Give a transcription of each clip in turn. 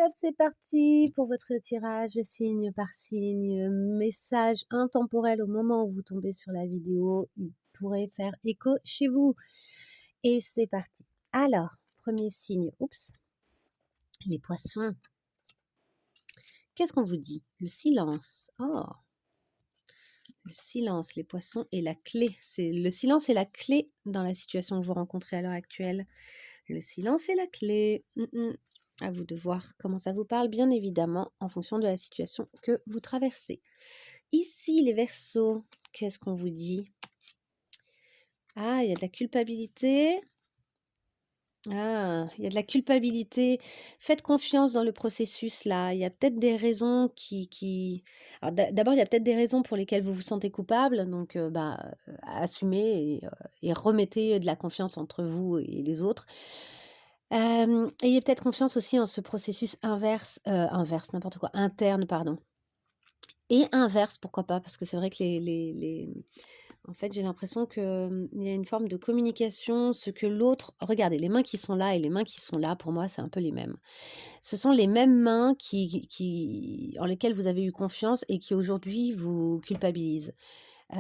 hop, c'est parti pour votre tirage signe par signe, message intemporel au moment où vous tombez sur la vidéo, il pourrait faire écho chez vous. Et c'est parti. Alors, premier signe, oups, les poissons. Qu'est-ce qu'on vous dit? Le silence. Oh, le silence, les poissons et la clé. Le silence est la clé dans la situation que vous rencontrez à l'heure actuelle. Le silence est la clé. À vous de voir comment ça vous parle, bien évidemment, en fonction de la situation que vous traversez. Ici, les Verseaux, qu'est-ce qu'on vous dit? Ah, il y a de la culpabilité. Ah, il y a de la culpabilité. Faites confiance dans le processus là. Il y a peut-être des raisons Alors, d'abord, il y a peut-être des raisons pour lesquelles vous vous sentez coupable. Donc, assumez et remettez de la confiance entre vous et les autres. Ayez peut-être confiance aussi en ce processus inverse, n'importe quoi, interne, pardon. Et inverse, pourquoi pas? Parce que c'est vrai que en fait, j'ai l'impression qu'il y a une forme de communication, ce que l'autre regardez, les mains qui sont là et les mains qui sont là, pour moi, c'est un peu les mêmes. Ce sont les mêmes mains en lesquelles vous avez eu confiance et qui aujourd'hui vous culpabilisent. Il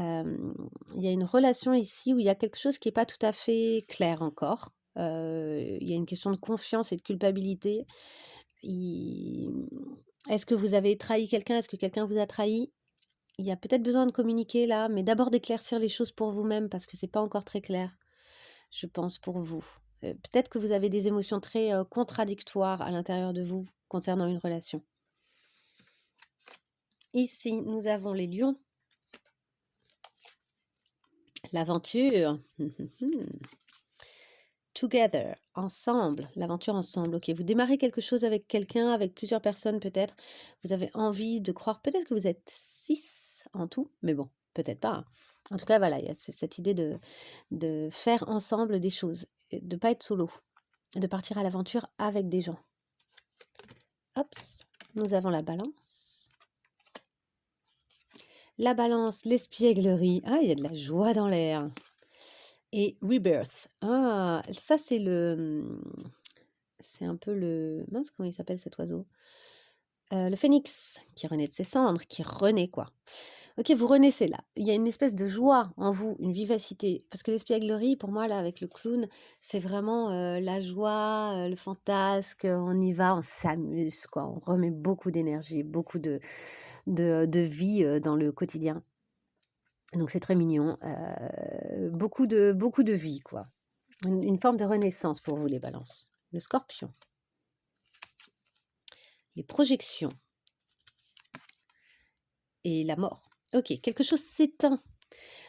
y a une relation ici où il y a quelque chose qui est pas tout à fait clair encore. Il y a une question de confiance et de culpabilité. Il Est-ce que vous avez trahi quelqu'un? Est-ce que quelqu'un vous a trahi? Il y a peut-être besoin de communiquer là, mais d'abord d'éclaircir les choses pour vous-même parce que c'est pas encore très clair, je pense, pour vous. Peut-être que vous avez des émotions très, contradictoires à l'intérieur de vous concernant une relation. Ici, nous avons les lions. L'aventure. Together, ensemble, l'aventure ensemble. Ok, vous démarrez quelque chose avec quelqu'un, avec plusieurs personnes peut-être. Vous avez envie de croire, peut-être que vous êtes 6 en tout, mais bon, peut-être pas, hein. En tout cas, voilà, il y a cette idée de faire ensemble des choses, et de pas être solo, de partir à l'aventure avec des gens. Hop, nous avons la balance. La balance, l'espièglerie. Ah, il y a de la joie dans l'air. Et Rebirth. Ah, ça c'est c'est un peu mince, comment il s'appelle cet oiseau? Le phénix qui renaît de ses cendres, qui renaît quoi. OK, vous renaissez là. Il y a une espèce de joie en vous, une vivacité. Parce que l'espièglerie, pour moi, là, avec le clown, c'est vraiment, la joie, le fantasque, on y va, on s'amuse quoi, on remet beaucoup d'énergie, beaucoup de vie, dans le quotidien. Donc c'est très mignon, beaucoup de vie quoi. Une forme de renaissance pour vous les balances. Le scorpion. Les projections. Et la mort. OK, quelque chose s'éteint.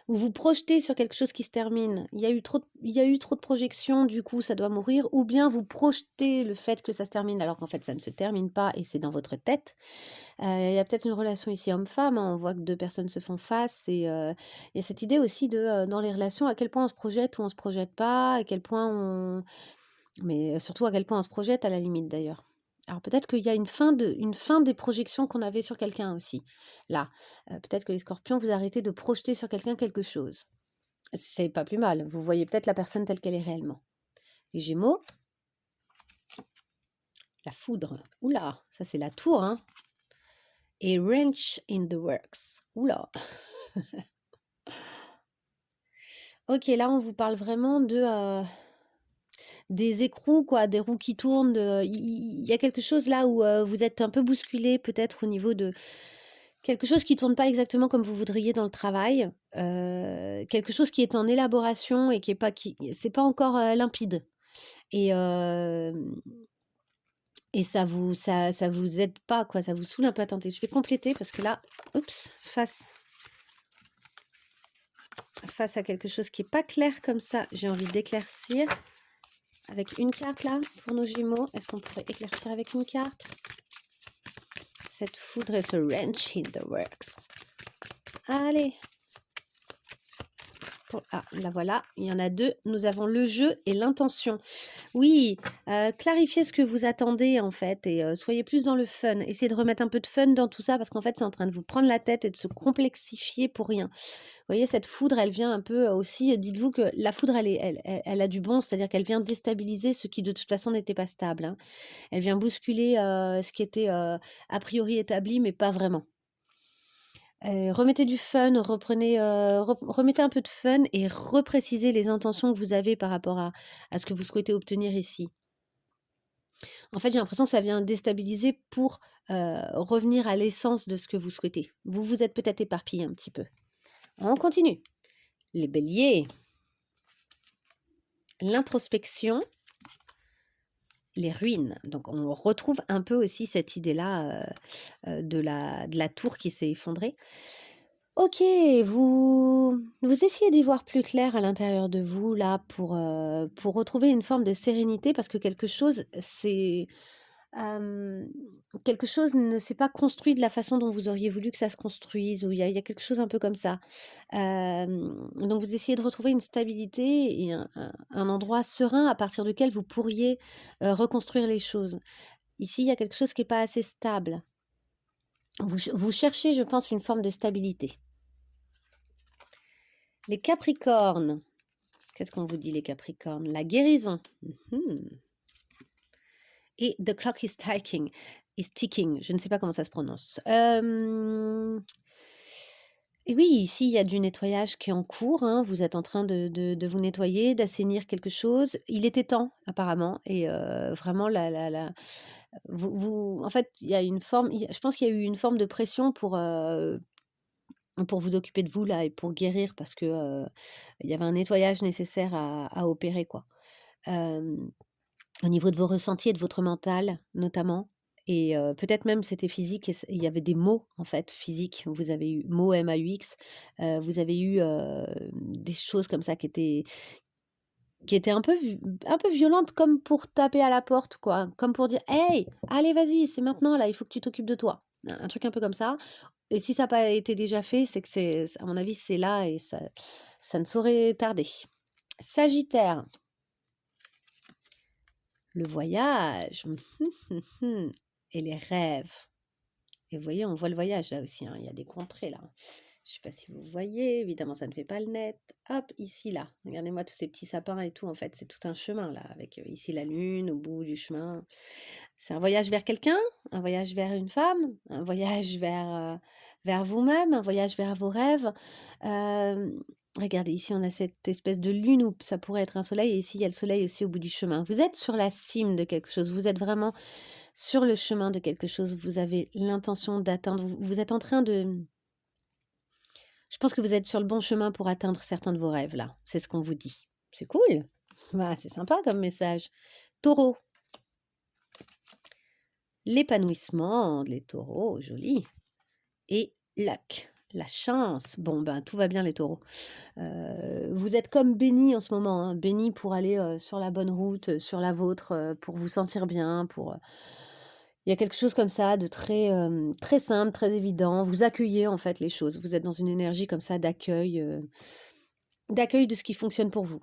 Vous vous projetez sur quelque chose qui se termine. Il y a eu trop de projections, du coup ça doit mourir. Ou bien vous projetez le fait que ça se termine alors qu'en fait ça ne se termine pas et c'est dans votre tête. Il y a peut-être une relation ici homme-femme, hein, on voit que 2 personnes se font face et il y a cette idée aussi de, dans les relations, à quel point on se projette ou on se projette pas, à quel point mais surtout à quel point on se projette à la limite d'ailleurs. Alors peut-être qu'il y a une fin des projections qu'on avait sur quelqu'un aussi, là. Peut-être que les scorpions, vous arrêtez de projeter sur quelqu'un quelque chose. C'est pas plus mal, vous voyez peut-être la personne telle qu'elle est réellement. Les gémeaux, la foudre. Ouh là, ça c'est la tour, hein. Et wrench in the works. Ouh là. OK, là on vous parle vraiment des écrous quoi, des roues qui tournent, il y a quelque chose là où, vous êtes un peu bousculé peut-être au niveau de quelque chose qui tourne pas exactement comme vous voudriez dans le travail, quelque chose qui est en élaboration et qui est pas qui c'est pas encore, limpide et ça vous aide pas quoi, ça vous saoule un peu. Attendez, je vais compléter parce que là, oups, face à quelque chose qui est pas clair comme ça, j'ai envie d'éclaircir avec une carte là pour nos Gémeaux. Est-ce qu'on pourrait éclaircir avec une carte? Cette foudre et ce wrench in the works. Allez. Ah, là voilà, il y en a 2. Nous avons le jeu et l'intention. Oui, clarifiez ce que vous attendez en fait et soyez plus dans le fun. Essayez de remettre un peu de fun dans tout ça parce qu'en fait, c'est en train de vous prendre la tête et de se complexifier pour rien. Vous voyez, cette foudre, elle vient un peu aussi, dites-vous que la foudre, elle a du bon, c'est-à-dire qu'elle vient déstabiliser ce qui de toute façon n'était pas stable, hein. Elle vient bousculer, ce qui était, a priori établi, mais pas vraiment. Remettez du fun, reprenez, remettez un peu de fun et reprécisez les intentions que vous avez par rapport à ce que vous souhaitez obtenir ici. En fait, j'ai l'impression que ça vient déstabiliser pour, revenir à l'essence de ce que vous souhaitez. Vous vous êtes peut-être éparpillé un petit peu. On continue. Les béliers, l'introspection, les ruines. Donc on retrouve un peu aussi cette idée-là, de la tour qui s'est effondrée. OK, vous essayez d'y voir plus clair à l'intérieur de vous là pour retrouver une forme de sérénité parce que hem, quelque chose ne s'est pas construit de la façon dont vous auriez voulu que ça se construise ou il y a quelque chose un peu comme ça. Donc vous essayez de retrouver une stabilité et un endroit serein à partir duquel vous pourriez, reconstruire les choses. Ici, il y a quelque chose qui est pas assez stable. Vous cherchez, je pense, une forme de stabilité. Les Capricornes, qu'est-ce qu'on vous dit les Capricornes? La guérison. Mmh. Et the clock is ticking, je ne sais pas comment ça se prononce. Et oui, ici, il y a du nettoyage qui est en cours, hein. Vous êtes en train de vous nettoyer, d'assainir quelque chose. Il était temps apparemment et vraiment la en fait, il y a une forme il y a je pense qu'il y a eu une forme de pression pour vous occuper de vous là et pour guérir parce que, il y avait un nettoyage nécessaire à opérer quoi. Hem, Au niveau de vos ressentis et de votre mental notamment et peut-être même c'était physique et il y avait des mots en fait physiques. Vous avez eu mots MAUX, vous avez eu, des choses comme ça qui étaient un peu violentes comme pour taper à la porte quoi, comme pour dire: «Hey, allez vas-y, c'est maintenant là, il faut que tu t'occupes de toi». Un truc un peu comme ça et si ça n'a pas été déjà fait, c'est que c'est à mon avis, c'est là et ça ne saurait tarder. Sagittaire, le voyage, et les rêves. Et vous voyez, on voit le voyage là aussi, hein, il y a des contrées là. Je sais pas si vous voyez, évidemment ça ne fait pas le net. Hop, ici là, regardez-moi tous ces petits sapins et tout, en fait, c'est tout un chemin là, avec ici la lune au bout du chemin. C'est un voyage vers quelqu'un, un voyage vers une femme, un voyage vers vous-même, un voyage vers vos rêves. Regardez, ici on a cette espèce de lune où ça pourrait être un soleil, et ici il y a le soleil aussi au bout du chemin. Vous êtes sur la cime de quelque chose, vous êtes vraiment sur le chemin de quelque chose, vous avez l'intention d'atteindre, vous êtes en train de je pense que vous êtes sur le bon chemin pour atteindre certains de vos rêves là, c'est ce qu'on vous dit. C'est cool! Bah, c'est sympa comme message. Taureau, l'épanouissement, les taureaux, joli et luck, la chance. Bon, ben, tout va bien les taureaux. Vous êtes comme bénis en ce moment, hein, bénis pour aller, sur la bonne route, sur la vôtre, pour vous sentir bien, il y a quelque chose comme ça de très, très simple, très évident. Vous accueillez en fait les choses. Vous êtes dans une énergie comme ça d'accueil de ce qui fonctionne pour vous.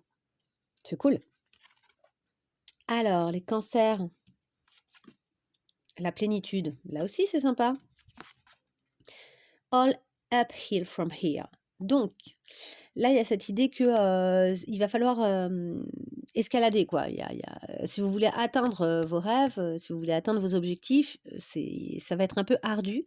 C'est cool. Alors les cancers, la plénitude, là aussi c'est sympa. All uphill from here. Donc là, il y a cette idée que, il va falloir, escalader quoi. Si vous voulez atteindre, vos rêves, si vous voulez atteindre vos objectifs, ça va être un peu ardu,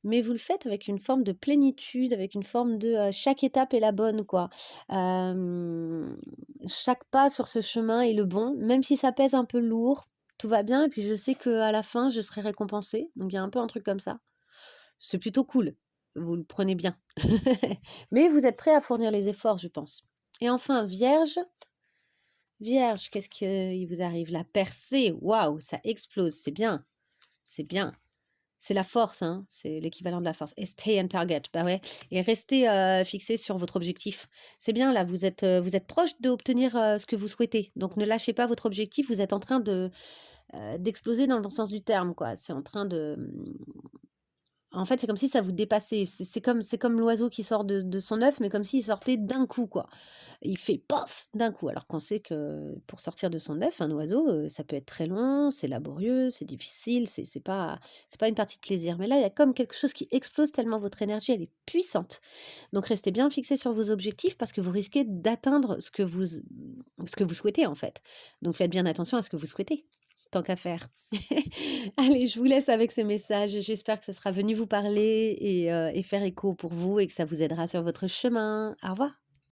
mais vous le faites avec une forme de plénitude, avec une forme de, chaque étape est la bonne quoi. Hem, Chaque pas sur ce chemin est le bon, même si ça pèse un peu lourd, tout va bien et puis je sais qu'à la fin, je serai récompensée, donc il y a un peu un truc comme ça. C'est plutôt cool, vous le prenez bien. Mais vous êtes prêt à fournir les efforts, je pense. Et enfin, Vierge. Vierge, qu'est-ce qui vous arrive? La percée, waouh, ça explose, c'est bien, c'est bien. C'est la force, hein, c'est l'équivalent de la force. Et stay on target, bah ouais. Et restez fixé sur votre objectif. C'est bien là, vous êtes proche d'obtenir ce que vous souhaitez. Donc ne lâchez pas votre objectif, vous êtes en train d'exploser dans le bon sens du terme, quoi. C'est en train En fait, c'est comme si ça vous dépassait. C'est comme l'oiseau qui sort de son œuf, mais comme s'il sortait d'un coup, quoi. Il fait «pof» d'un coup, alors qu'on sait que pour sortir de son œuf, un oiseau, ça peut être très long, c'est laborieux, c'est difficile, c'est pas une partie de plaisir. Mais là, il y a comme quelque chose qui explose tellement votre énergie, elle est puissante. Donc restez bien fixés sur vos objectifs parce que vous risquez d'atteindre ce que vous souhaitez, en fait. Donc faites bien attention à ce que vous souhaitez, tant qu'à faire. Allez, je vous laisse avec ces messages. J'espère que ça sera venu vous parler et faire écho pour vous et que ça vous aidera sur votre chemin. Au revoir.